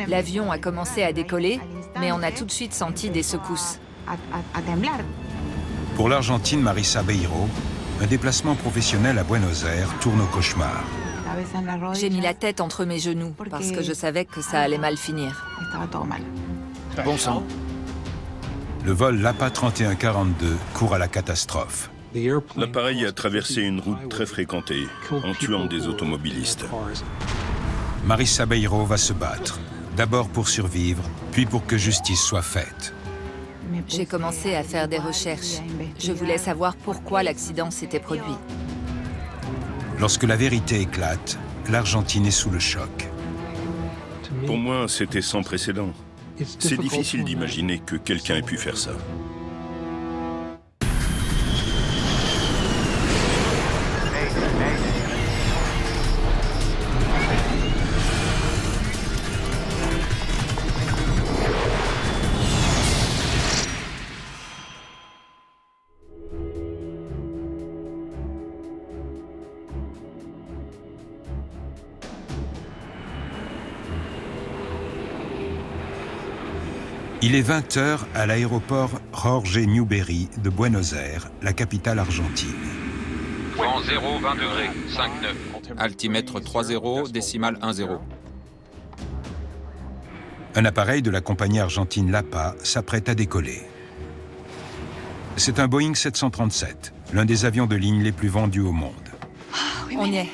L'avion a commencé à décoller, mais on a tout de suite senti des secousses. Pour l'Argentine Marisa Beiro, un déplacement professionnel à Buenos Aires tourne au cauchemar. J'ai mis la tête entre mes genoux parce que je savais que ça allait mal finir. Bon sang. Le vol LAPA 3142 court à la catastrophe. L'appareil a traversé une route très fréquentée en tuant des automobilistes. Marisa Beiro va se battre, d'abord pour survivre, puis pour que justice soit faite. J'ai commencé à faire des recherches. Je voulais savoir pourquoi l'accident s'était produit. Lorsque la vérité éclate, l'Argentine est sous le choc. Pour moi, c'était sans précédent. C'est difficile d'imaginer que quelqu'un ait pu faire ça. Il est 20h à l'aéroport Jorge Newbery de Buenos Aires, la capitale argentine. Vent 0, 20 degrés, 5-9. Altimètre 30, décimale 10. Un appareil de la compagnie argentine LAPA s'apprête à décoller. C'est un Boeing 737, l'un des avions de ligne les plus vendus au monde. On y est.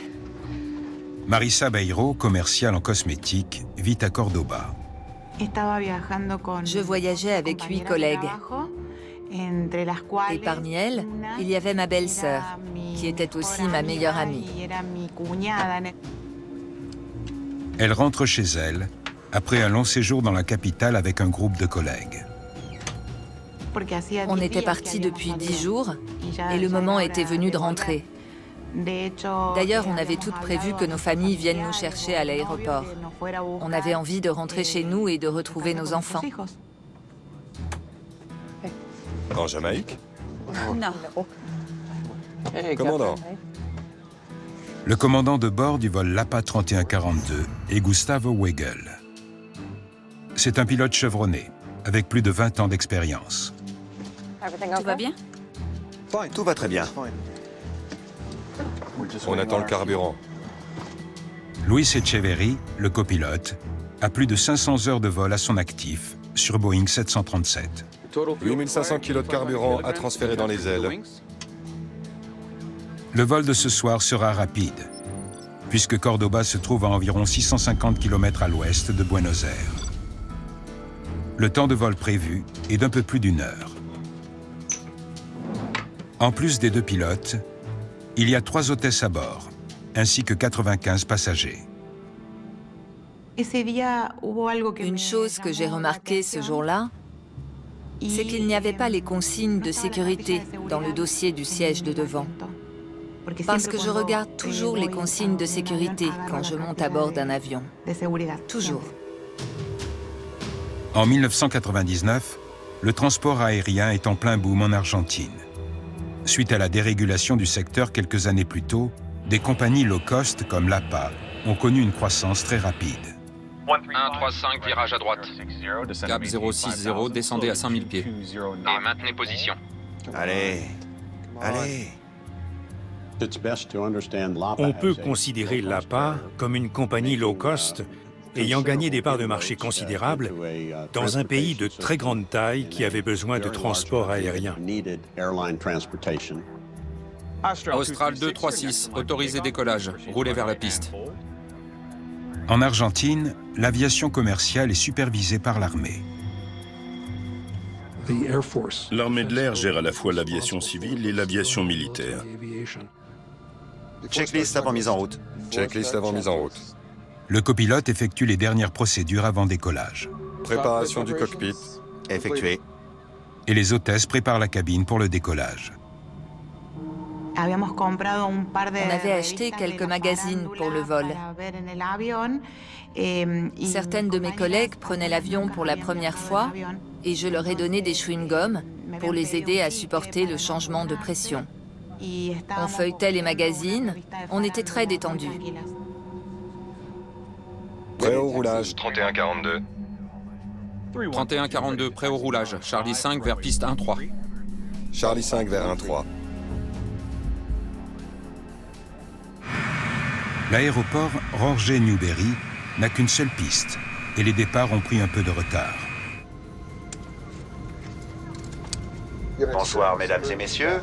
Marisa Beiro, commerciale en cosmétiques, vit à Cordoba. Je voyageais avec 8 collègues. Et parmi elles, il y avait ma belle-sœur, qui était aussi ma meilleure amie. Elle rentre chez elle, après un long séjour dans la capitale avec un groupe de collègues. On était partis depuis 10 jours, et le moment était venu de rentrer. D'ailleurs, on avait toutes prévu que nos familles viennent nous chercher à l'aéroport. On avait envie de rentrer chez nous et de retrouver nos enfants. En Jamaïque? Non. Commandant. Le commandant de bord du vol LAPA 3142 est Gustavo Weigel. C'est un pilote chevronné, avec plus de 20 ans d'expérience. Tout va bien? Tout va très bien. On attend le carburant. Luis Echeverry, le copilote, a plus de 500 heures de vol à son actif sur Boeing 737. 8500 kg de carburant à transférer dans les ailes. Le vol de ce soir sera rapide, puisque Cordoba se trouve à environ 650 km à l'ouest de Buenos Aires. Le temps de vol prévu est d'un peu plus d'1 heure. En plus des 2 pilotes, il y a 3 hôtesses à bord, ainsi que 95 passagers. Une chose que j'ai remarquée ce jour-là, c'est qu'il n'y avait pas les consignes de sécurité dans le dossier du siège de devant. Parce que je regarde toujours les consignes de sécurité quand je monte à bord d'un avion. Toujours. En 1999, le transport aérien est en plein boom en Argentine. Suite à la dérégulation du secteur quelques années plus tôt, des compagnies low cost comme LAPA ont connu une croissance très rapide. 135, virage à droite. Cap 060, descendez à 5000 pieds. Et maintenez position. Allez, allez. On peut considérer l'APA comme une compagnie low cost ayant gagné des parts de marché considérables dans un pays de très grande taille qui avait besoin de transport aérien. Austral 236, autorisé décollage. Roulez vers la piste. En Argentine, l'aviation commerciale est supervisée par l'armée. L'armée de l'air gère à la fois l'aviation civile et l'aviation militaire. Checklist avant mise en route. Checklist avant mise en route. Le copilote effectue les dernières procédures avant décollage. Préparation du cockpit. Effectuée. Et les hôtesses préparent la cabine pour le décollage. On avait acheté quelques magazines pour le vol. Certaines de mes collègues prenaient l'avion pour la première fois et je leur ai donné des chewing-gums pour les aider à supporter le changement de pression. On feuilletait les magazines, on était très détendus. Prêt au roulage. 31-42. 31-42, prêt au roulage. Charlie 5 vers piste 1-3. Charlie 5 vers 1-3. L'aéroport Rorge Newberry n'a qu'une seule piste et les départs ont pris un peu de retard. Bonsoir, mesdames et messieurs.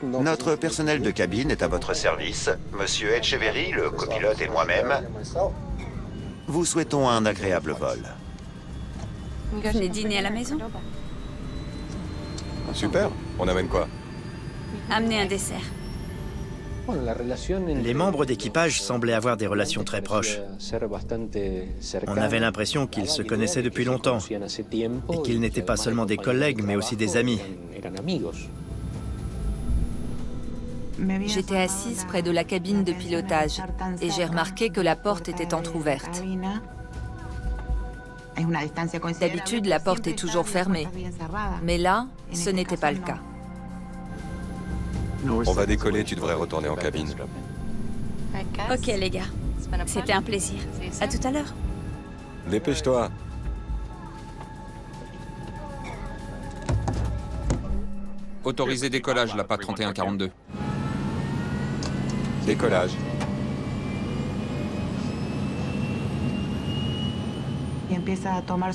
Notre personnel de cabine est à votre service. Monsieur Etcheverry, le copilote et moi-même, vous souhaitons un agréable vol. Venez dîner à la maison. Super. On amène quoi? Amenez un dessert. Les membres d'équipage semblaient avoir des relations très proches. On avait l'impression qu'ils se connaissaient depuis longtemps et qu'ils n'étaient pas seulement des collègues, mais aussi des amis. J'étais assise près de la cabine de pilotage et j'ai remarqué que la porte était entrouverte. D'habitude, la porte est toujours fermée, mais là, ce n'était pas le cas. On va décoller, tu devrais retourner en cabine. Ok, les gars. C'était un plaisir. À tout à l'heure. Dépêche-toi. Autorisé décollage, l'APA 31-42. Décollage.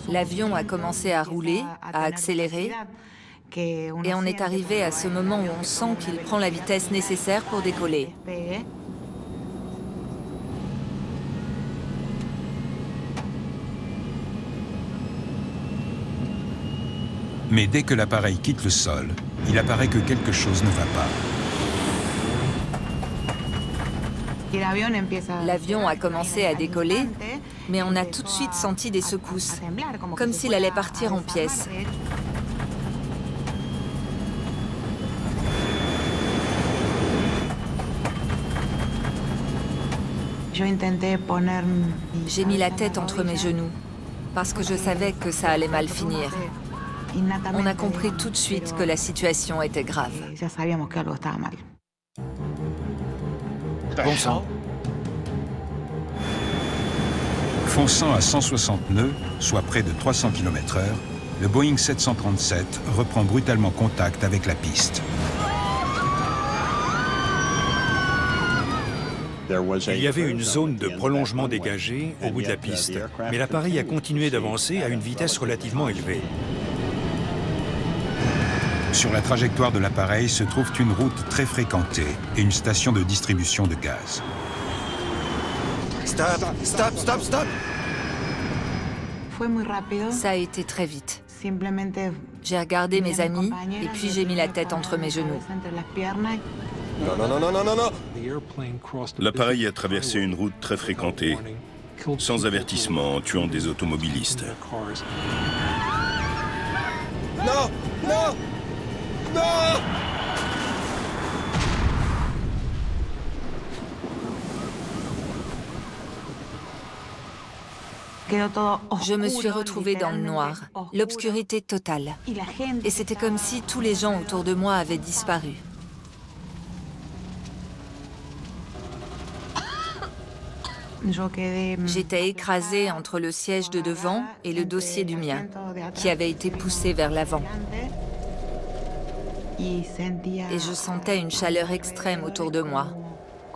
L'avion a commencé à rouler, à accélérer, et on est arrivé à ce moment où on sent qu'il prend la vitesse nécessaire pour décoller. Mais dès que l'appareil quitte le sol, il apparaît que quelque chose ne va pas. L'avion a commencé à décoller, mais on a tout de suite senti des secousses, comme s'il allait partir en pièces. J'ai mis la tête entre mes genoux, parce que je savais que ça allait mal finir. On a compris tout de suite que la situation était grave. Bon sang. Fonçant à 160 nœuds, soit près de 300 km/h, le Boeing 737 reprend brutalement contact avec la piste. Il y avait une zone de prolongement dégagée au bout de la piste, mais l'appareil a continué d'avancer à une vitesse relativement élevée. Sur la trajectoire de l'appareil se trouve une route très fréquentée et une station de distribution de gaz. Stop, stop, stop, stop! Ça a été très vite. J'ai regardé mes amis et puis j'ai mis la tête entre mes genoux. Non, non, non, non, non, non, non! L'appareil a traversé une route très fréquentée, sans avertissement, en tuant des automobilistes. Non! Non! Non! Je me suis retrouvée dans le noir, l'obscurité totale. Et c'était comme si tous les gens autour de moi avaient disparu. J'étais écrasée entre le siège de devant et le dossier du mien, qui avait été poussé vers l'avant. Et je sentais une chaleur extrême autour de moi.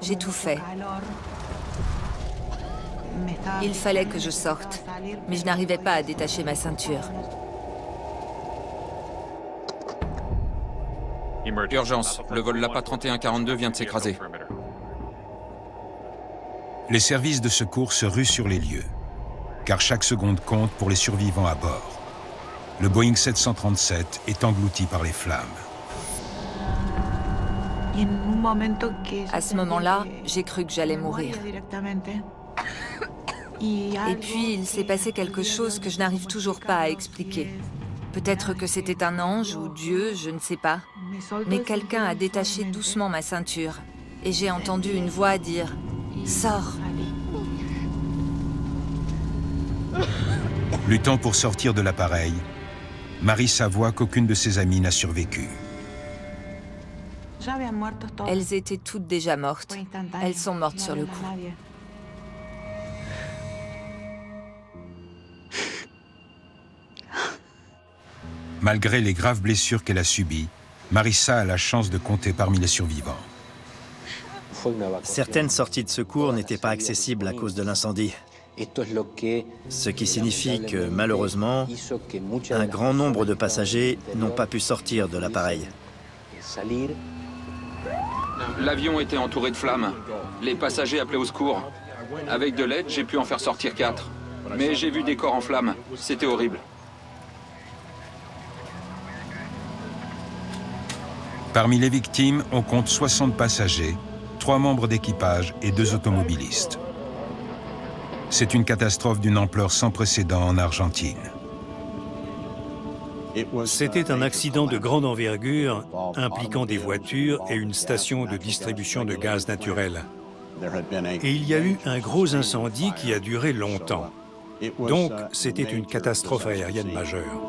J'étouffais. Il fallait que je sorte, mais je n'arrivais pas à détacher ma ceinture. Urgence, le vol LAPA 31-42 vient de s'écraser. Les services de secours se ruent sur les lieux, car chaque seconde compte pour les survivants à bord. Le Boeing 737 est englouti par les flammes. À ce moment-là, j'ai cru que j'allais mourir. Et puis, il s'est passé quelque chose que je n'arrive toujours pas à expliquer. Peut-être que c'était un ange ou Dieu, je ne sais pas. Mais quelqu'un a détaché doucement ma ceinture. Et j'ai entendu une voix dire « Sors !» Luttant pour sortir de l'appareil, Marie s'avoue qu'aucune de ses amies n'a survécu. Elles étaient toutes déjà mortes. Elles sont mortes sur le coup. Malgré les graves blessures qu'elle a subies, Marissa a la chance de compter parmi les survivants. Certaines sorties de secours n'étaient pas accessibles à cause de l'incendie. Ce qui signifie que, malheureusement, un grand nombre de passagers n'ont pas pu sortir de l'appareil. L'avion était entouré de flammes. Les passagers appelaient au secours. Avec de l'aide, j'ai pu en faire sortir 4. Mais j'ai vu des corps en flammes. C'était horrible. Parmi les victimes, on compte 60 passagers, 3 membres d'équipage et 2 automobilistes. C'est une catastrophe d'une ampleur sans précédent en Argentine. C'était un accident de grande envergure impliquant des voitures et une station de distribution de gaz naturel. Et il y a eu un gros incendie qui a duré longtemps. Donc, c'était une catastrophe aérienne majeure.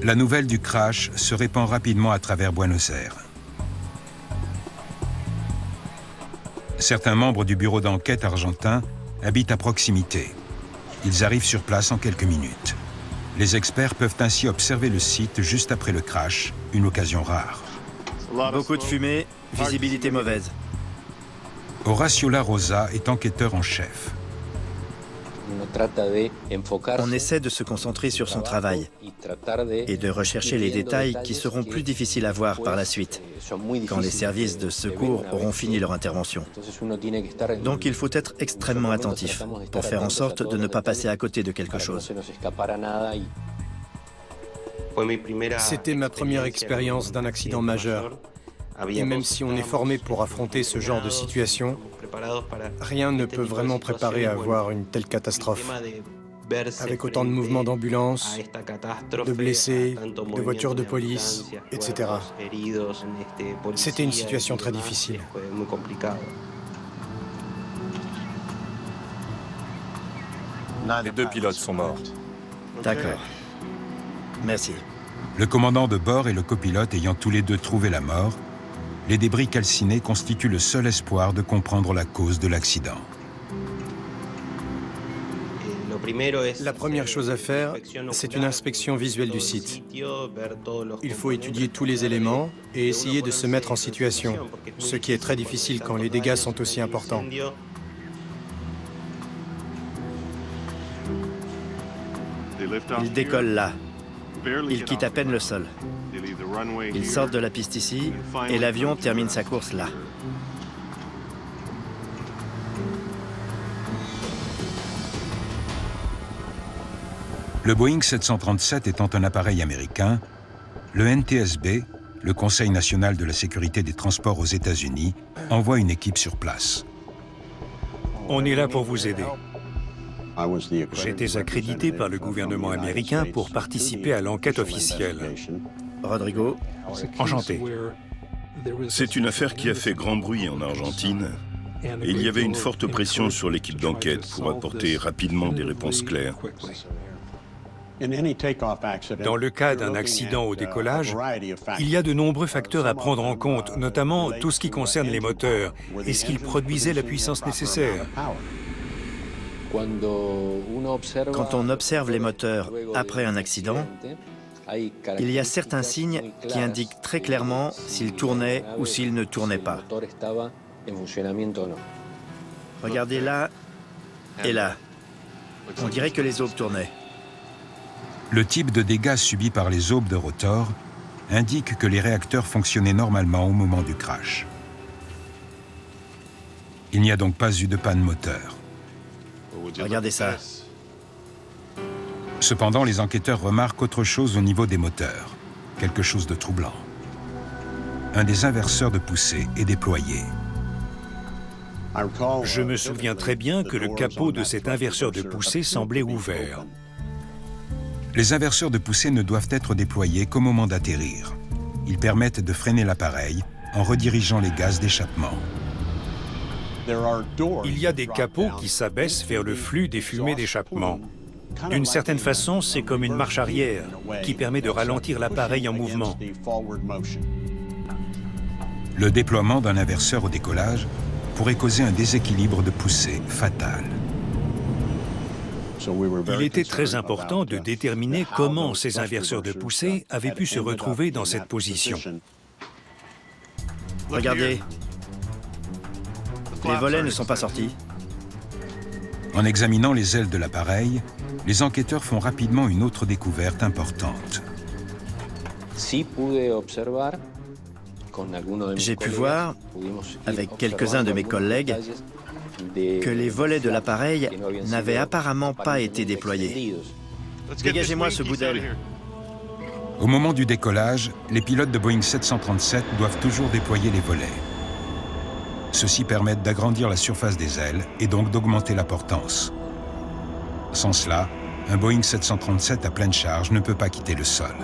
La nouvelle du crash se répand rapidement à travers Buenos Aires. Certains membres du bureau d'enquête argentin habitent à proximité. Ils arrivent sur place en quelques minutes. Les experts peuvent ainsi observer le site juste après le crash, une occasion rare. Beaucoup de fumée, visibilité mauvaise. Horacio La Rosa est enquêteur en chef. On essaie de se concentrer sur son travail et de rechercher les détails qui seront plus difficiles à voir par la suite, quand les services de secours auront fini leur intervention. Donc il faut être extrêmement attentif pour faire en sorte de ne pas passer à côté de quelque chose. C'était ma première expérience d'un accident majeur. Et même si on est formé pour affronter ce genre de situation, rien ne peut vraiment préparer à voir une telle catastrophe. Avec autant de mouvements d'ambulance, de blessés, de voitures de police, etc. C'était une situation très difficile. Les 2 pilotes sont morts. D'accord. Merci. Le commandant de bord et le copilote ayant tous les deux trouvé la mort, les débris calcinés constituent le seul espoir de comprendre la cause de l'accident. La première chose à faire, c'est une inspection visuelle du site. Il faut étudier tous les éléments et essayer de se mettre en situation, ce qui est très difficile quand les dégâts sont aussi importants. Ils décollent là. Ils quittent à peine le sol. Ils sortent de la piste ici et l'avion termine sa course là. Le Boeing 737 étant un appareil américain, le NTSB, le Conseil national de la sécurité des transports aux États-Unis, envoie une équipe sur place. On est là pour vous aider. J'étais accrédité par le gouvernement américain pour participer à l'enquête officielle. Rodrigo. Enchanté. C'est une affaire qui a fait grand bruit en Argentine. Et il y avait une forte pression sur l'équipe d'enquête pour apporter rapidement des réponses claires. Dans le cas d'un accident au décollage, il y a de nombreux facteurs à prendre en compte, notamment tout ce qui concerne les moteurs. Est-ce qu'ils produisaient la puissance nécessaire? Quand on observe les moteurs après un accident, il y a certains signes qui indiquent très clairement s'ils tournaient ou s'ils ne tournaient pas. Regardez là et là. On dirait que les aubes tournaient. Le type de dégâts subis par les aubes de rotor indique que les réacteurs fonctionnaient normalement au moment du crash. Il n'y a donc pas eu de panne moteur. Regardez ça. Cependant, les enquêteurs remarquent autre chose au niveau des moteurs. Quelque chose de troublant. Un des inverseurs de poussée est déployé. Je me souviens très bien que le capot de cet inverseur de poussée semblait ouvert. Les inverseurs de poussée ne doivent être déployés qu'au moment d'atterrir. Ils permettent de freiner l'appareil en redirigeant les gaz d'échappement. Il y a des capots qui s'abaissent vers le flux des fumées d'échappement. D'une certaine façon, c'est comme une marche arrière qui permet de ralentir l'appareil en mouvement. Le déploiement d'un inverseur au décollage pourrait causer un déséquilibre de poussée fatal. Il était très important de déterminer comment ces inverseurs de poussée avaient pu se retrouver dans cette position. Regardez. Les volets ne sont pas sortis. En examinant les ailes de l'appareil, les enquêteurs font rapidement une autre découverte importante. J'ai pu voir, avec quelques-uns de mes collègues, que les volets de l'appareil n'avaient apparemment pas été déployés. Dégagez-moi ce bout d'aile. Au moment du décollage, les pilotes de Boeing 737 doivent toujours déployer les volets. Ceux-ci permettent d'agrandir la surface des ailes et donc d'augmenter la portance. Sans cela, un Boeing 737 à pleine charge ne peut pas quitter le sol.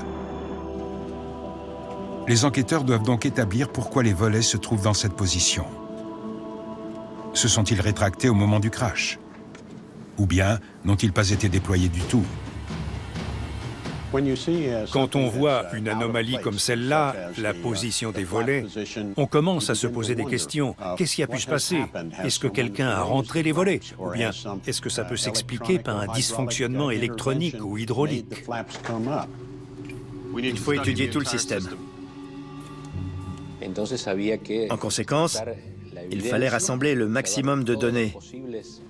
Les enquêteurs doivent donc établir pourquoi les volets se trouvent dans cette position. Se sont-ils rétractés au moment du crash? Ou bien n'ont-ils pas été déployés du tout? Quand on voit une anomalie comme celle-là, la position des volets, on commence à se poser des questions. Qu'est-ce qui a pu se passer? Est-ce que quelqu'un a rentré les volets? Ou bien, est-ce que ça peut s'expliquer par un dysfonctionnement électronique ou hydraulique? Il faut étudier tout le système. En conséquence, il fallait rassembler le maximum de données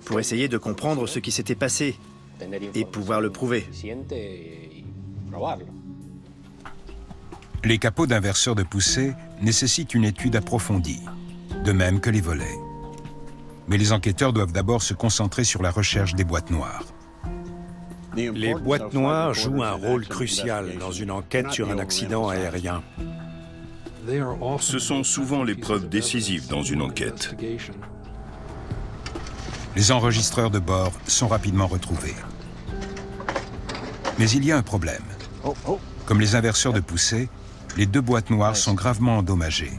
pour essayer de comprendre ce qui s'était passé et pouvoir le prouver. Les capots d'inverseurs de poussée nécessitent une étude approfondie, de même que les volets. Mais les enquêteurs doivent d'abord se concentrer sur la recherche des boîtes noires. Les boîtes noires jouent un rôle crucial dans une enquête sur un accident aérien. Ce sont souvent les preuves décisives dans une enquête. Les enregistreurs de bord sont rapidement retrouvés. Mais il y a un problème. Comme les inverseurs de poussée, les deux boîtes noires sont gravement endommagées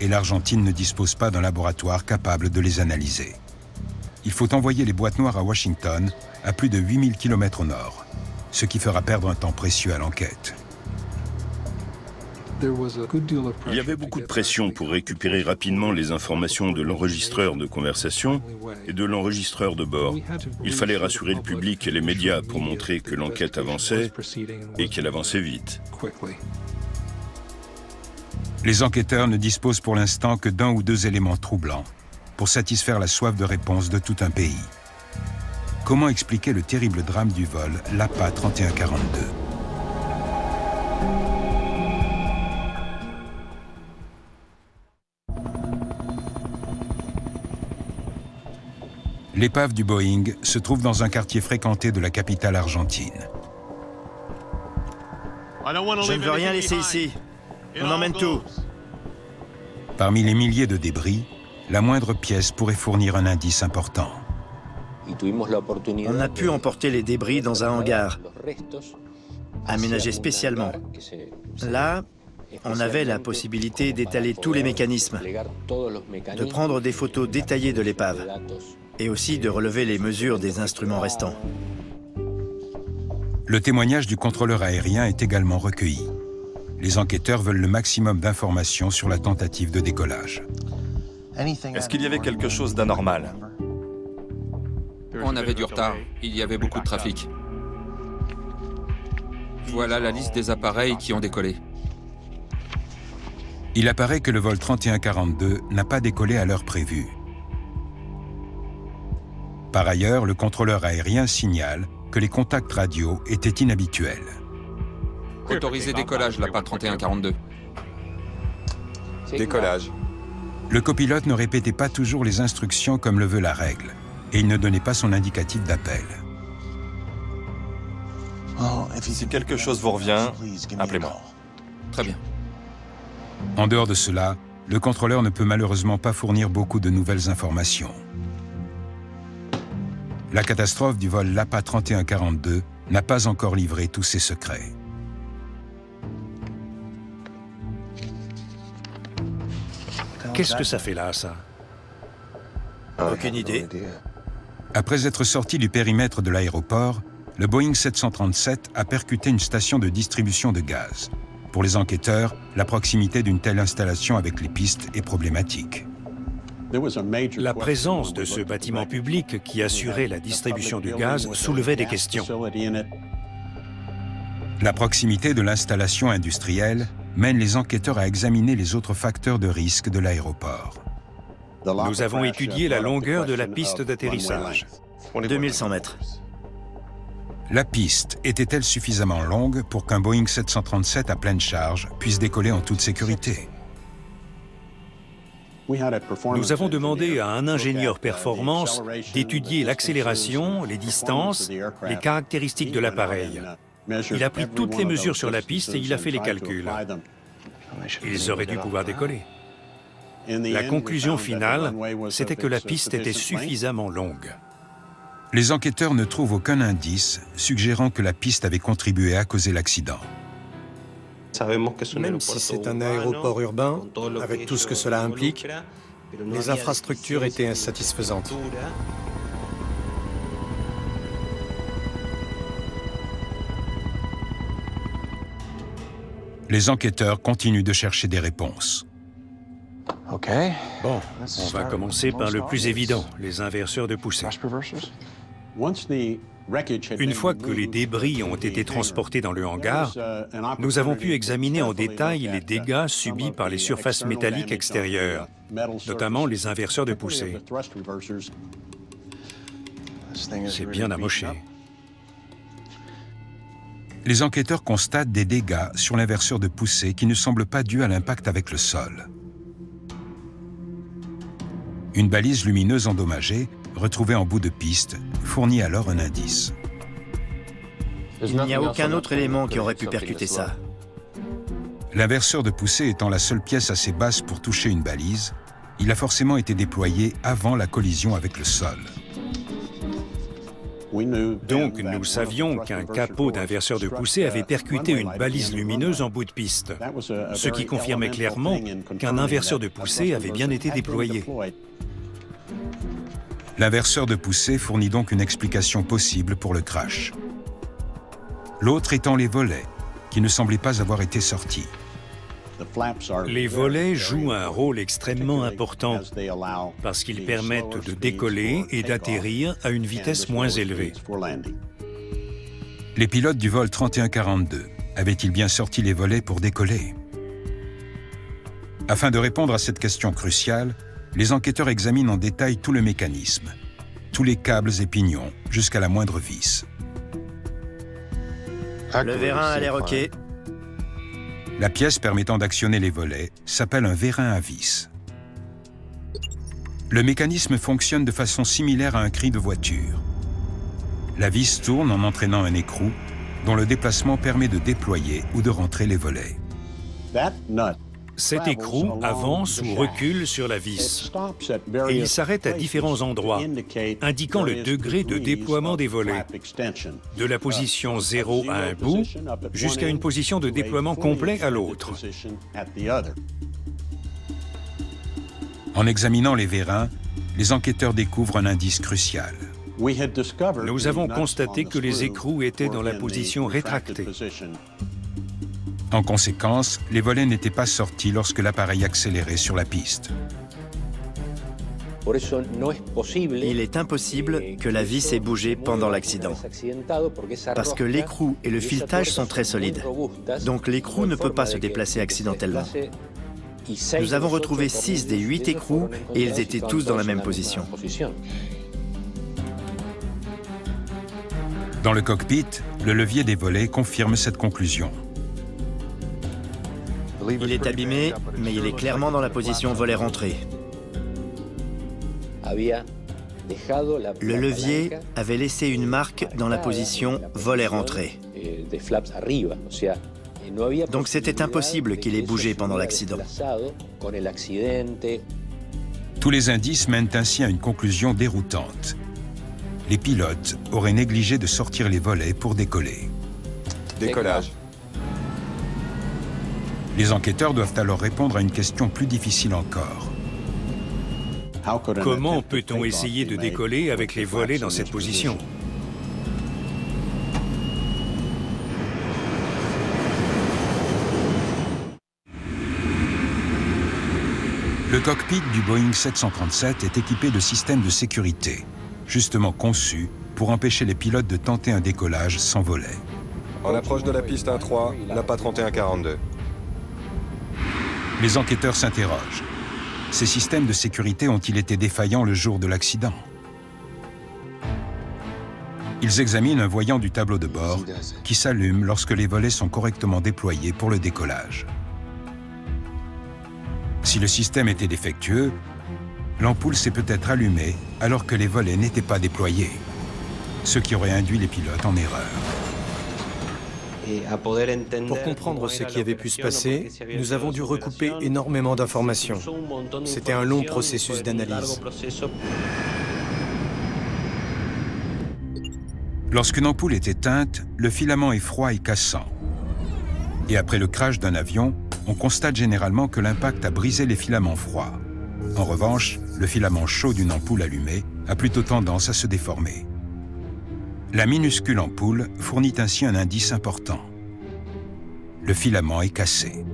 et l'Argentine ne dispose pas d'un laboratoire capable de les analyser. Il faut envoyer les boîtes noires à Washington, à plus de 8000 km au nord, ce qui fera perdre un temps précieux à l'enquête. Il y avait beaucoup de pression pour récupérer rapidement les informations de l'enregistreur de conversation et de l'enregistreur de bord. Il fallait rassurer le public et les médias pour montrer que l'enquête avançait et qu'elle avançait vite. Les enquêteurs ne disposent pour l'instant que d'un ou deux éléments troublants pour satisfaire la soif de réponse de tout un pays. Comment expliquer le terrible drame du vol l'APA 3142 ? L'épave du Boeing se trouve dans un quartier fréquenté de la capitale argentine. Je ne veux rien laisser ici. On emmène tout. Parmi les milliers de débris, la moindre pièce pourrait fournir un indice important. On a pu emporter les débris dans un hangar, aménagé spécialement. Là, on avait la possibilité d'étaler tous les mécanismes, de prendre des photos détaillées de l'épave et aussi de relever les mesures des instruments restants. Le témoignage du contrôleur aérien est également recueilli. Les enquêteurs veulent le maximum d'informations sur la tentative de décollage. Est-ce qu'il y avait quelque chose d'anormal? On avait du retard, il y avait beaucoup de trafic. Voilà la liste des appareils qui ont décollé. Il apparaît que le vol 3142 n'a pas décollé à l'heure prévue. Par ailleurs, le contrôleur aérien signale que les contacts radio étaient inhabituels. Autorisé décollage, l'APA 3142. Décollage. Le copilote ne répétait pas toujours les instructions comme le veut la règle, et il ne donnait pas son indicatif d'appel. Si quelque chose vous revient, appelez-moi. Très bien. En dehors de cela, le contrôleur ne peut malheureusement pas fournir beaucoup de nouvelles informations. La catastrophe du vol LAPA 3142 n'a pas encore livré tous ses secrets. Qu'est-ce que ça fait là, ça? Aucune idée. Après être sorti du périmètre de l'aéroport, le Boeing 737 a percuté une station de distribution de gaz. Pour les enquêteurs, la proximité d'une telle installation avec les pistes est problématique. La présence de ce bâtiment public qui assurait la distribution du gaz soulevait des questions. La proximité de l'installation industrielle mène les enquêteurs à examiner les autres facteurs de risque de l'aéroport. Nous avons étudié la longueur de la piste d'atterrissage. 2100 mètres. La piste était-elle suffisamment longue pour qu'un Boeing 737 à pleine charge puisse décoller en toute sécurité? Nous avons demandé à un ingénieur performance d'étudier l'accélération, les distances, les caractéristiques de l'appareil. Il a pris toutes les mesures sur la piste et il a fait les calculs. Ils auraient dû pouvoir décoller. La conclusion finale, c'était que la piste était suffisamment longue. Les enquêteurs ne trouvent aucun indice suggérant que la piste avait contribué à causer l'accident. Même si c'est un aéroport urbain, avec tout ce que cela implique, les infrastructures étaient insatisfaisantes. Les enquêteurs continuent de chercher des réponses. Bon, on va commencer par le plus évident, les inverseurs de poussée. Une fois que les débris ont été transportés dans le hangar, nous avons pu examiner en détail les dégâts subis par les surfaces métalliques extérieures, notamment les inverseurs de poussée. C'est bien amoché. Les enquêteurs constatent des dégâts sur l'inverseur de poussée qui ne semblent pas dus à l'impact avec le sol. Une balise lumineuse endommagée, retrouvée en bout de piste, fournit alors un indice. Il n'y a aucun autre élément qui aurait pu percuter ça. L'inverseur de poussée étant la seule pièce assez basse pour toucher une balise, il a forcément été déployé avant la collision avec le sol. Donc nous savions qu'un capot d'inverseur de poussée avait percuté une balise lumineuse en bout de piste, ce qui confirmait clairement qu'un inverseur de poussée avait bien été déployé. L'inverseur de poussée fournit donc une explication possible pour le crash. L'autre étant les volets, qui ne semblaient pas avoir été sortis. Les volets jouent un rôle extrêmement important parce qu'ils permettent de décoller et d'atterrir à une vitesse moins élevée. Les pilotes du vol 3142 avaient-ils bien sorti les volets pour décoller? Afin de répondre à cette question cruciale, les enquêteurs examinent en détail tout le mécanisme, tous les câbles et pignons, jusqu'à la moindre vis. Le vérin a l'air OK. La pièce permettant d'actionner les volets s'appelle un vérin à vis. Le mécanisme fonctionne de façon similaire à un cri de voiture. La vis tourne en entraînant un écrou dont le déplacement permet de déployer ou de rentrer les volets. Cet écrou avance ou recule sur la vis et il s'arrête à différents endroits, indiquant le degré de déploiement des volets, de la position 0 à un bout jusqu'à une position de déploiement complet à l'autre. En examinant les vérins, les enquêteurs découvrent un indice crucial. Nous avons constaté que les écrous étaient dans la position rétractée. En conséquence, les volets n'étaient pas sortis lorsque l'appareil accélérait sur la piste. Il est impossible que la vis ait bougé pendant l'accident, parce que l'écrou et le filetage sont très solides. Donc l'écrou ne peut pas se déplacer accidentellement. Nous avons retrouvé 6 des 8 écrous et ils étaient tous dans la même position. Dans le cockpit, le levier des volets confirme cette conclusion. Il est abîmé, mais il est clairement dans la position volet rentré. Le levier avait laissé une marque dans la position volet rentré. Donc c'était impossible qu'il ait bougé pendant l'accident. Tous les indices mènent ainsi à une conclusion déroutante. Les pilotes auraient négligé de sortir les volets pour décoller. Décollage. Les enquêteurs doivent alors répondre à une question plus difficile encore. Comment peut-on essayer de décoller avec les volets dans cette position? Le cockpit du Boeing 737 est équipé de systèmes de sécurité, justement conçus pour empêcher les pilotes de tenter un décollage sans volet. En approche de la piste 1-3, l'APA 3142. Les enquêteurs s'interrogent. Ces systèmes de sécurité ont-ils été défaillants le jour de l'accident? Ils examinent un voyant du tableau de bord qui s'allume lorsque les volets sont correctement déployés pour le décollage. Si le système était défectueux, l'ampoule s'est peut-être allumée alors que les volets n'étaient pas déployés, ce qui aurait induit les pilotes en erreur. Pour comprendre ce qui avait pu se passer, nous avons dû recouper énormément d'informations. C'était un long processus d'analyse. Lorsqu'une ampoule est éteinte, le filament est froid et cassant. Et après le crash d'un avion, on constate généralement que l'impact a brisé les filaments froids. En revanche, le filament chaud d'une ampoule allumée a plutôt tendance à se déformer. La minuscule ampoule fournit ainsi un indice important. Le filament est cassé.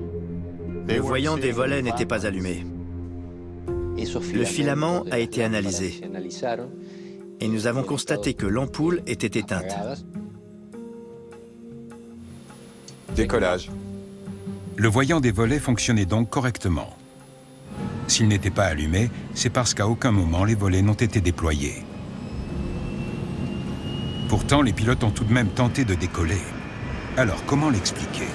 Le voyant des volets n'était pas allumé. Le filament a été analysé. Et nous avons constaté que l'ampoule était éteinte. Décollage. Le voyant des volets fonctionnait donc correctement. S'il n'était pas allumé, c'est parce qu'à aucun moment les volets n'ont été déployés. Pourtant, les pilotes ont tout de même tenté de décoller. Alors, comment l'expliquer?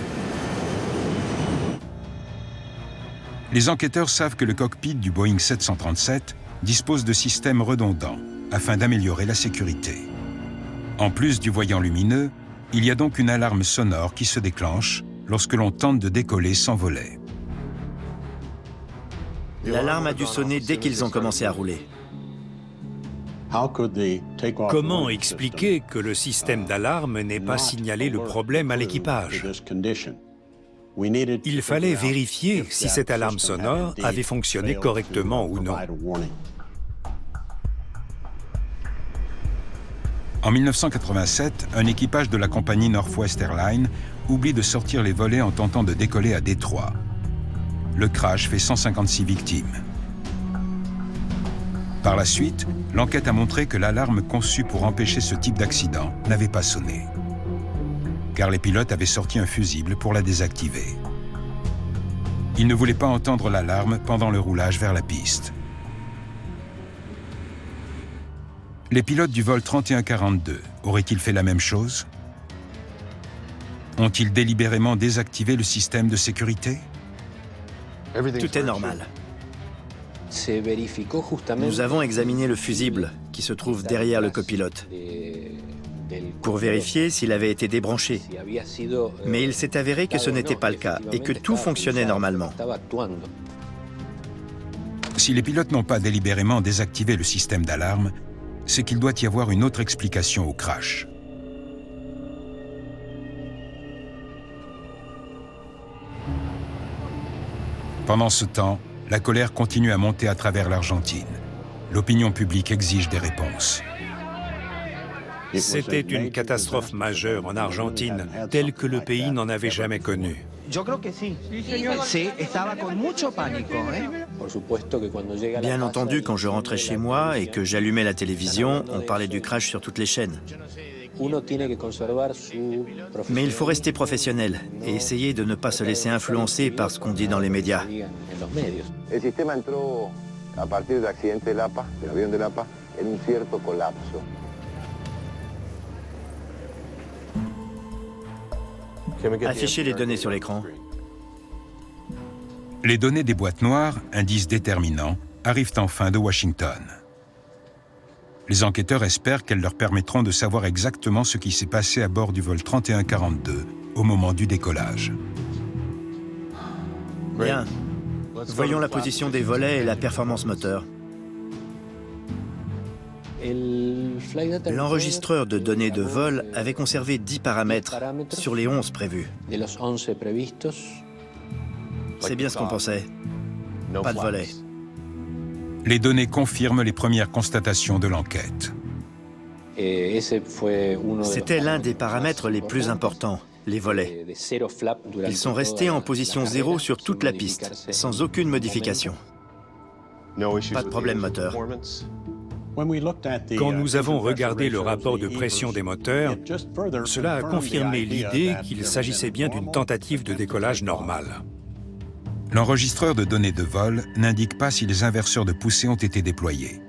Les enquêteurs savent que le cockpit du Boeing 737 dispose de systèmes redondants afin d'améliorer la sécurité. En plus du voyant lumineux, il y a donc une alarme sonore qui se déclenche lorsque l'on tente de décoller sans volet. L'alarme a dû sonner dès qu'ils ont commencé à rouler. Comment expliquer que le système d'alarme n'ait pas signalé le problème à l'équipage? Il fallait vérifier si cette alarme sonore avait fonctionné correctement ou non. En 1987, un équipage de la compagnie Northwest Airlines oublie de sortir les volets en tentant de décoller à Détroit. Le crash fait 156 victimes. Par la suite, l'enquête a montré que l'alarme conçue pour empêcher ce type d'accident n'avait pas sonné, car les pilotes avaient sorti un fusible pour la désactiver. Ils ne voulaient pas entendre l'alarme pendant le roulage vers la piste. Les pilotes du vol 3142 auraient-ils fait la même chose? Ont-ils délibérément désactivé le système de sécurité? Tout est normal. Nous avons examiné le fusible qui se trouve derrière le copilote pour vérifier s'il avait été débranché. Mais il s'est avéré que ce n'était pas le cas et que tout fonctionnait normalement. Si les pilotes n'ont pas délibérément désactivé le système d'alarme, c'est qu'il doit y avoir une autre explication au crash. Pendant ce temps, la colère continue à monter à travers l'Argentine. L'opinion publique exige des réponses. C'était une catastrophe majeure en Argentine, telle que le pays n'en avait jamais connue. Bien entendu, quand je rentrais chez moi et que j'allumais la télévision, on parlait du crash sur toutes les chaînes. Mais il faut rester professionnel et essayer de ne pas se laisser influencer par ce qu'on dit dans les médias. El sistema entró a partir del accidente de Lapa, del avión de Lapa, en un cierto colapso. Affichez les données sur l'écran. Les données des boîtes noires, indices déterminants, arrivent enfin de Washington. Les enquêteurs espèrent qu'elles leur permettront de savoir exactement ce qui s'est passé à bord du vol 3142 au moment du décollage. Bien. Voyons la position des volets et la performance moteur. L'enregistreur de données de vol avait conservé 10 paramètres sur les 11 prévus. C'est bien ce qu'on pensait. Pas de volet. Les données confirment les premières constatations de l'enquête. C'était l'un des paramètres les plus importants, les volets. Ils sont restés en position 0 sur toute la piste, sans aucune modification. Pas de problème moteur. Quand nous avons regardé le rapport de pression des moteurs, cela a confirmé l'idée qu'il s'agissait bien d'une tentative de décollage normale. L'enregistreur de données de vol n'indique pas si les inverseurs de poussée ont été déployés.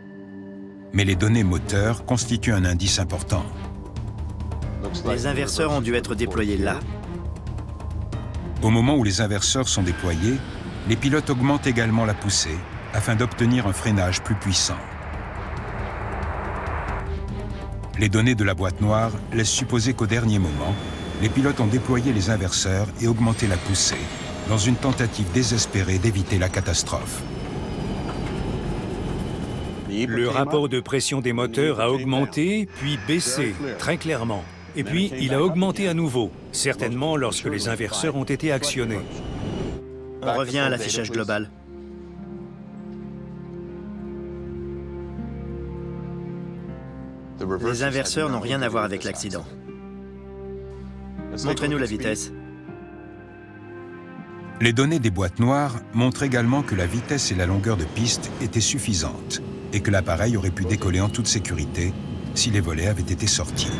Mais les données moteurs constituent un indice important. Les inverseurs ont dû être déployés là. Au moment où les inverseurs sont déployés, les pilotes augmentent également la poussée afin d'obtenir un freinage plus puissant. Les données de la boîte noire laissent supposer qu'au dernier moment, les pilotes ont déployé les inverseurs et augmenté la poussée dans une tentative désespérée d'éviter la catastrophe. Le rapport de pression des moteurs a augmenté, puis baissé, très clairement. Et puis, il a augmenté à nouveau, certainement lorsque les inverseurs ont été actionnés. On revient à l'affichage global. Les inverseurs n'ont rien à voir avec l'accident. Montrez-nous la vitesse. Les données des boîtes noires montrent également que la vitesse et la longueur de piste étaient suffisantes et que l'appareil aurait pu décoller en toute sécurité si les volets avaient été sortis.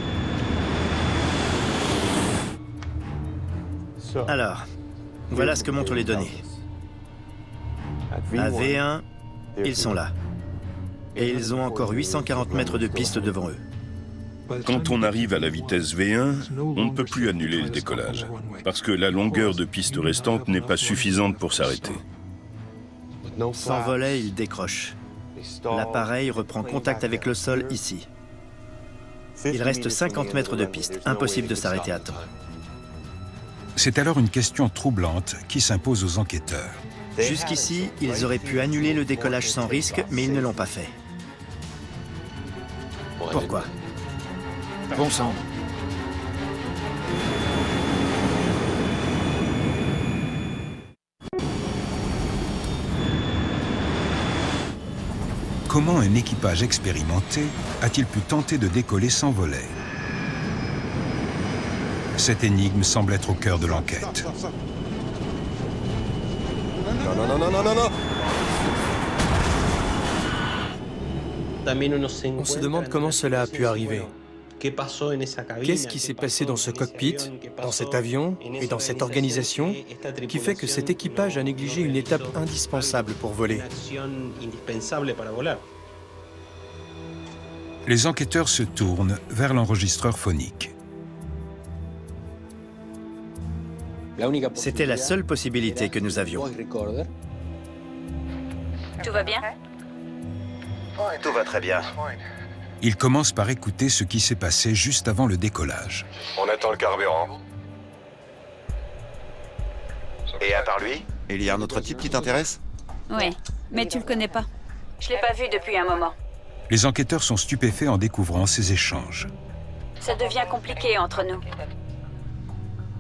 Alors, voilà ce que montrent les données. À V1, ils sont là. Et ils ont encore 840 mètres de piste devant eux. Quand on arrive à la vitesse V1, on ne peut plus annuler le décollage, parce que la longueur de piste restante n'est pas suffisante pour s'arrêter. Sans volet, il décroche. L'appareil reprend contact avec le sol ici. Il reste 50 mètres de piste, impossible de s'arrêter à temps. C'est alors une question troublante qui s'impose aux enquêteurs. Jusqu'ici, ils auraient pu annuler le décollage sans risque, mais ils ne l'ont pas fait. Pourquoi? Bon sang. Comment un équipage expérimenté a-t-il pu tenter de décoller sans volet? Cette énigme semble être au cœur de l'enquête. Non, non, non, non, non, non! On se demande comment cela a pu arriver. Qu'est-ce qui s'est passé dans ce cockpit, dans cet avion et dans cette organisation qui fait que cet équipage a négligé une étape indispensable pour voler? Les enquêteurs se tournent vers l'enregistreur phonique. C'était la seule possibilité que nous avions. Tout va bien? Tout va très bien. Ils commencent par écouter ce qui s'est passé juste avant le décollage. On attend le carburant. Et à part lui, il y a un autre type qui t'intéresse? Oui, mais tu le connais pas. Je l'ai pas vu depuis un moment. Les enquêteurs sont stupéfaits en découvrant ces échanges. Ça devient compliqué entre nous.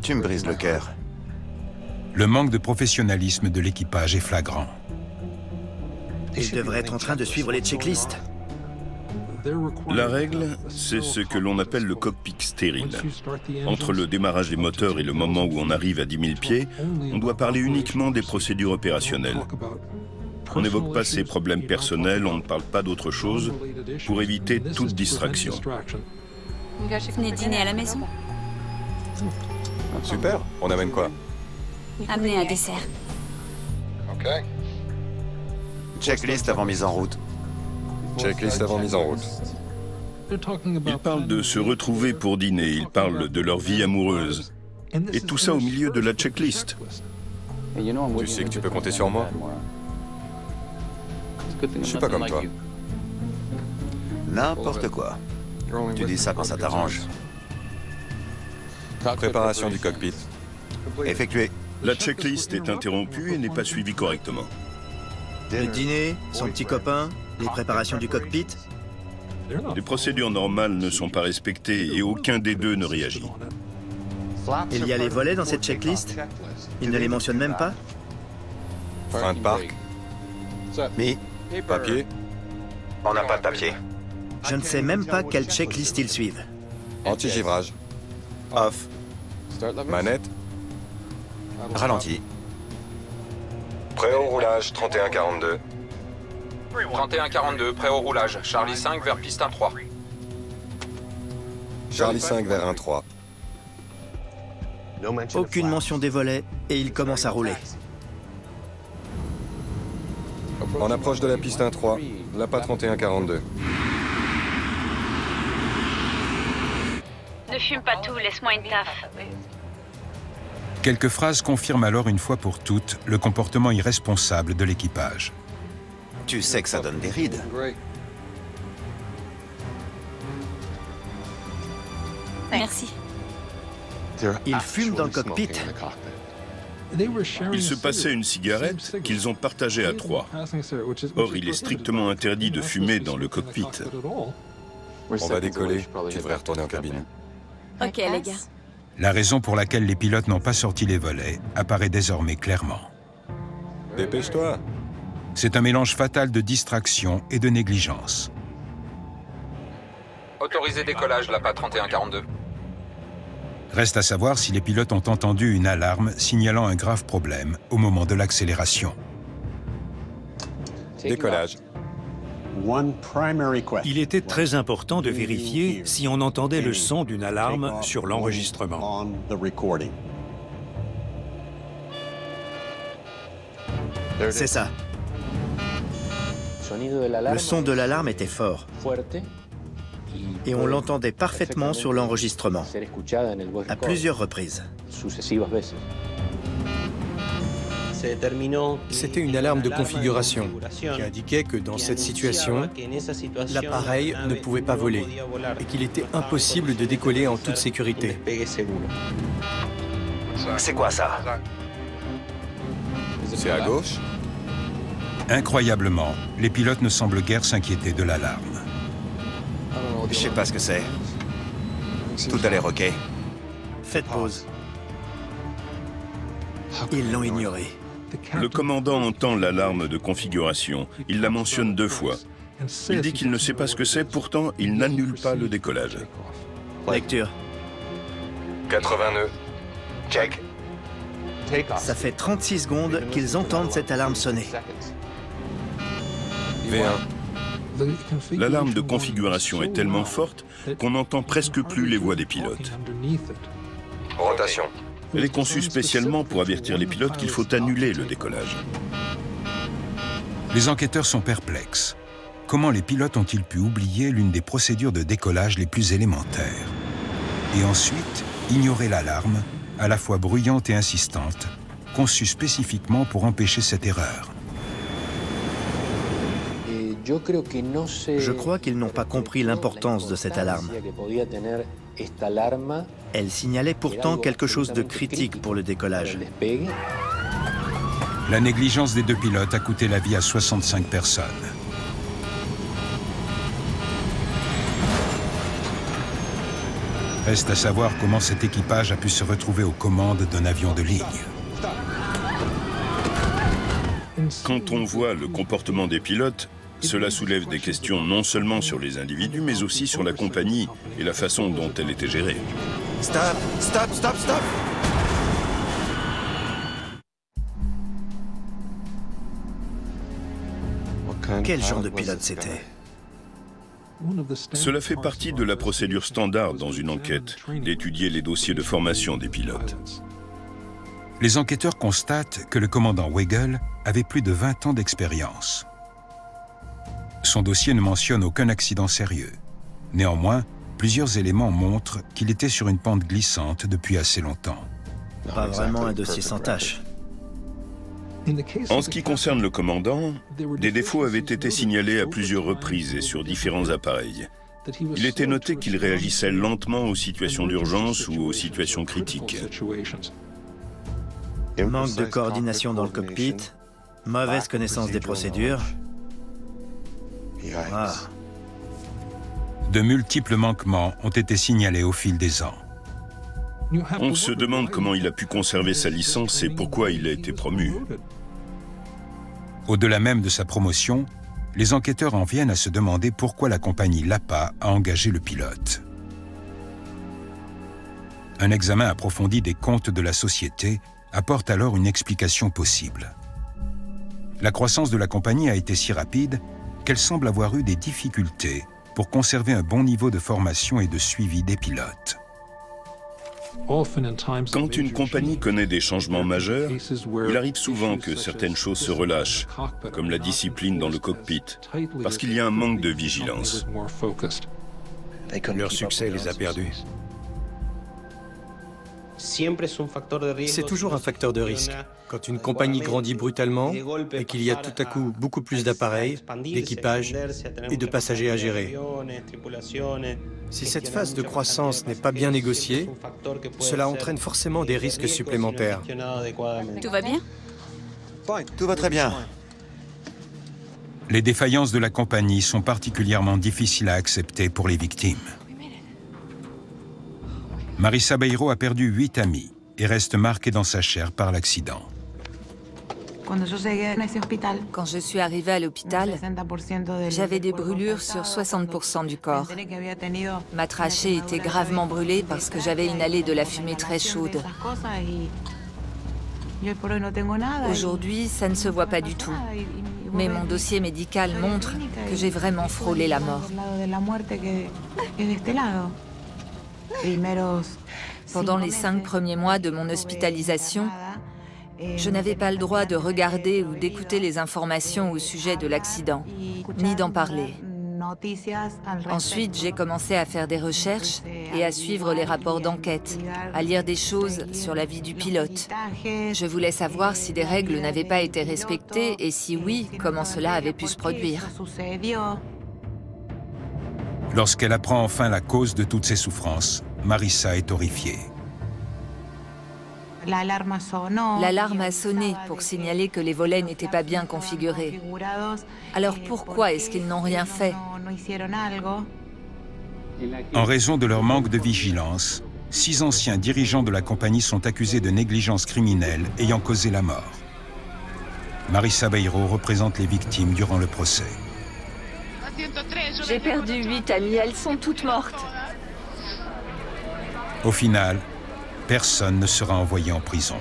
Tu me brises le cœur. Le manque de professionnalisme de l'équipage est flagrant. Ils devraient être en train de suivre les checklists. La règle, c'est ce que l'on appelle le cockpit stérile. Entre le démarrage des moteurs et le moment où on arrive à 10 000 pieds, on doit parler uniquement des procédures opérationnelles. On n'évoque pas ses problèmes personnels, on ne parle pas d'autre chose, pour éviter toute distraction. Venez dîner à la maison. Super, on amène quoi? Amenez un dessert. Checklist avant mise en route. Checklist avant mise en route. Ils parlent de se retrouver pour dîner, ils parlent de leur vie amoureuse. Et tout ça au milieu de la checklist. Tu sais que tu peux compter sur moi. Je suis pas comme toi. N'importe quoi. Tu dis ça quand ça t'arrange. Préparation du cockpit. Effectué. La checklist est interrompue et n'est pas suivie correctement. Le dîner, son petit copain, les préparations du cockpit. Les procédures normales ne sont pas respectées et aucun des deux ne réagit. Il y a les volets dans cette checklist? Il ne les mentionne même pas? Frein de parc. Mais Papier. on n'a pas de papier. Je ne sais même pas quelle checklist ils suivent. Anti-givrage. Off. Manette. Ralenti. Prêt au roulage 31-42. 31-42, prêt au roulage. Charlie 5 vers piste 1-3. Charlie 5 vers 1-3. Aucune mention des volets et il commence à rouler. En approche de la piste 1-3, l'APA 31-42. Ne fume pas tout, laisse-moi une taf. Quelques phrases confirment alors une fois pour toutes le comportement irresponsable de l'équipage. Tu sais que ça donne des rides. Merci. Il fume dans le cockpit. Ils se passaient une cigarette qu'ils ont partagée à 3. Or, il est strictement interdit de fumer dans le cockpit. On va décoller. Tu devrais retourner en cabine. Ok, les gars. La raison pour laquelle les pilotes n'ont pas sorti les volets apparaît désormais clairement. Dépêche-toi. C'est un mélange fatal de distraction et de négligence. Autorisé décollage, l'APA 31-42. Reste à savoir si les pilotes ont entendu une alarme signalant un grave problème au moment de l'accélération. Décollage. Il était très important de vérifier si on entendait le son d'une alarme sur l'enregistrement. C'est ça. Le son de l'alarme était fort. Et on l'entendait parfaitement sur l'enregistrement, à plusieurs reprises. C'était une alarme de configuration qui indiquait que dans cette situation, l'appareil ne pouvait pas voler et qu'il était impossible de décoller en toute sécurité. C'est quoi ça? C'est à gauche? Incroyablement, les pilotes ne semblent guère s'inquiéter de l'alarme. Je sais pas ce que c'est. Tout a l'air OK. Faites pause. Ils l'ont ignoré. Le commandant entend l'alarme de configuration. Il la mentionne 2 fois. Il dit qu'il ne sait pas ce que c'est, pourtant il n'annule pas le décollage. Lecture. 80 nœuds. Check. Ça fait 36 secondes qu'ils entendent cette alarme sonner. V1. L'alarme de configuration est tellement forte qu'on n'entend presque plus les voix des pilotes. Rotation. Elle est conçue spécialement pour avertir les pilotes qu'il faut annuler le décollage. Les enquêteurs sont perplexes. Comment les pilotes ont-ils pu oublier l'une des procédures de décollage les plus élémentaires? Et ensuite, ignorer l'alarme, à la fois bruyante et insistante, conçue spécifiquement pour empêcher cette erreur. Je crois qu'ils n'ont pas compris l'importance de cette alarme. Elle signalait pourtant quelque chose de critique pour le décollage. La négligence des 2 pilotes a coûté la vie à 65 personnes. Reste à savoir comment cet équipage a pu se retrouver aux commandes d'un avion de ligne. Quand on voit le comportement des pilotes, cela soulève des questions non seulement sur les individus, mais aussi sur la compagnie et la façon dont elle était gérée. Stop, stop, stop, stop! Quel genre de pilote c'était? Cela fait partie de la procédure standard dans une enquête, d'étudier les dossiers de formation des pilotes. Les enquêteurs constatent que le commandant Weigel avait plus de 20 ans d'expérience. Son dossier ne mentionne aucun accident sérieux. Néanmoins, plusieurs éléments montrent qu'il était sur une pente glissante depuis assez longtemps. Pas vraiment un dossier sans tâche. En ce qui concerne le commandant, des défauts avaient été signalés à plusieurs reprises et sur différents appareils. Il était noté qu'il réagissait lentement aux situations d'urgence ou aux situations critiques. Manque de coordination dans le cockpit, mauvaise connaissance des procédures. Ah. De multiples manquements ont été signalés au fil des ans. On se demande comment il a pu conserver sa licence et pourquoi il a été promu. Au-delà même de sa promotion, les enquêteurs en viennent à se demander pourquoi la compagnie LAPA a engagé le pilote. Un examen approfondi des comptes de la société apporte alors une explication possible. La croissance de la compagnie a été si rapide qu'elle semble avoir eu des difficultés pour conserver un bon niveau de formation et de suivi des pilotes. Quand une compagnie connaît des changements majeurs, il arrive souvent que certaines choses se relâchent, comme la discipline dans le cockpit, parce qu'il y a un manque de vigilance. Leur succès les a perdus. C'est toujours un facteur de risque. Quand une compagnie grandit brutalement et qu'il y a tout à coup beaucoup plus d'appareils, d'équipage et de passagers à gérer. Si cette phase de croissance n'est pas bien négociée, cela entraîne forcément des risques supplémentaires. Tout va bien? Tout va très bien. Les défaillances de la compagnie sont particulièrement difficiles à accepter pour les victimes. Marissa Beiro a perdu 8 amis et reste marquée dans sa chair par l'accident. Quand je suis arrivée à l'hôpital, j'avais des brûlures sur 60% du corps. Ma trachée était gravement brûlée parce que j'avais inhalé de la fumée très chaude. Aujourd'hui, ça ne se voit pas du tout. Mais mon dossier médical montre que j'ai vraiment frôlé la mort. Pendant les 5 premiers mois de mon hospitalisation, je n'avais pas le droit de regarder ou d'écouter les informations au sujet de l'accident, ni d'en parler. Ensuite, j'ai commencé à faire des recherches et à suivre les rapports d'enquête, à lire des choses sur la vie du pilote. Je voulais savoir si des règles n'avaient pas été respectées et si oui, comment cela avait pu se produire. Lorsqu'elle apprend enfin la cause de toutes ces souffrances, Marissa est horrifiée. L'alarme a sonné pour signaler que les volets n'étaient pas bien configurés. Alors pourquoi est-ce qu'ils n'ont rien fait? En raison de leur manque de vigilance, 6 anciens dirigeants de la compagnie sont accusés de négligence criminelle ayant causé la mort. Marissa Beiro représente les victimes durant le procès. J'ai perdu 8 amies, elles sont toutes mortes. Au final, personne ne sera envoyé en prison.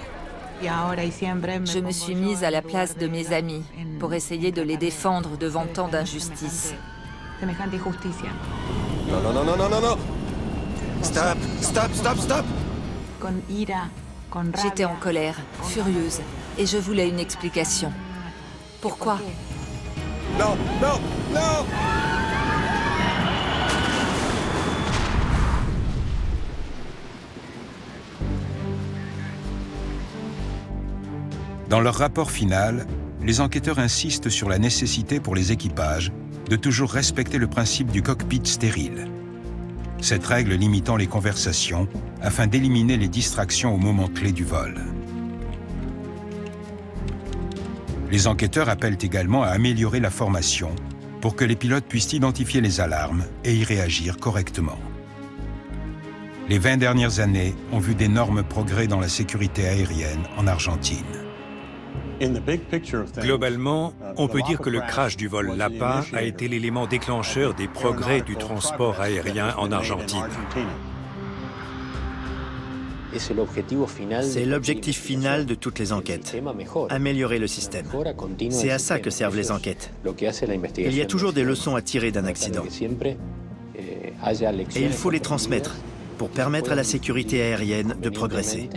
Je me suis mise à la place de mes amis pour essayer de les défendre devant tant d'injustice. Non, non, non, non, non, non, non! Stop, stop, stop, stop! J'étais en colère, furieuse, et je voulais une explication. Pourquoi? Non, non, non! Dans leur rapport final, les enquêteurs insistent sur la nécessité pour les équipages de toujours respecter le principe du cockpit stérile. Cette règle limitant les conversations afin d'éliminer les distractions au moment clé du vol. Les enquêteurs appellent également à améliorer la formation pour que les pilotes puissent identifier les alarmes et y réagir correctement. Les 20 dernières années ont vu d'énormes progrès dans la sécurité aérienne en Argentine. Globalement, on peut dire que le crash du vol LAPA a été l'élément déclencheur des progrès du transport aérien en Argentine. C'est l'objectif final de toutes les enquêtes, améliorer le système. C'est à ça que servent les enquêtes. Il y a toujours des leçons à tirer d'un accident. Et il faut les transmettre pour permettre à la sécurité aérienne de progresser.